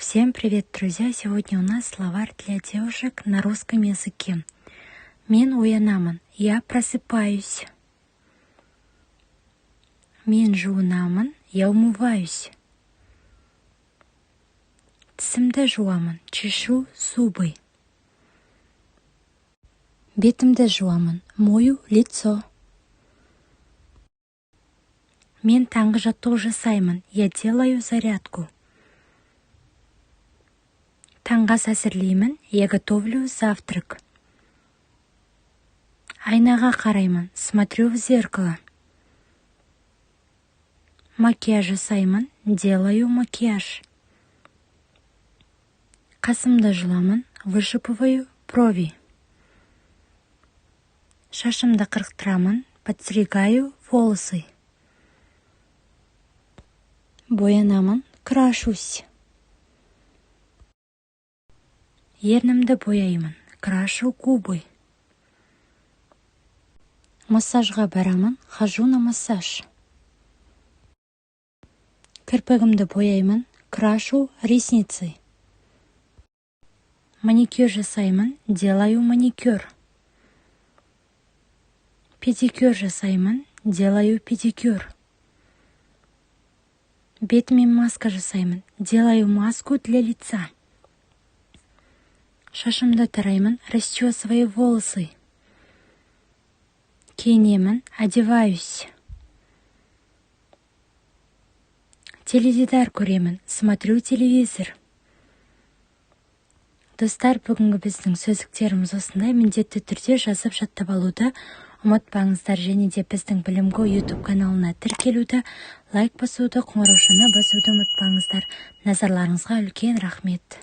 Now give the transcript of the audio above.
Всем привет, друзья! Сегодня у нас словарь для девушек на русском языке. Мен оянамын, я просыпаюсь. Мен жуынамын, я умываюсь. Тісімді жуамын, чешу зубы. Бетімді жуамын, мою лицо. Мен таңғы жаттығу жасаймын, я делаю зарядку. Таңғы ас әзірлеймін, я готовлю завтрак. Айнаға қараймын, смотрю в зеркало. Макияж жасаймын, делаю макияж. Қасымды жұламын, вышипываю брови. Шашымды қырықтырамын, подстригаю волосы. Боянамын, крашусь. Ернімді бояймын, крашу губы. Массажға барамын, хожу на массаж. Кірпігімді бояймын, крашу ресницы. Маникюр жасаймын, делаю маникюр. Педикюр жасаймын, делаю педикюр. Бетіме маска жасаймын, делаю маску для лица. Шашымды тараймын, расчесываю волосы. Киінемін, одеваюсь. Теледидар көремін, смотрю телевизор. Достар, бүгінгі біздің сөздіктеріміз осындай. Міндетті түрде жазып жаттап алуды ұмытпаңыздар, және де біздің білімгі YouTube каналына тіркелуді, лайк басуды, қоңыраушаны басуды ұмытпаңыздар. Назарларыңызға үлкен рахмет.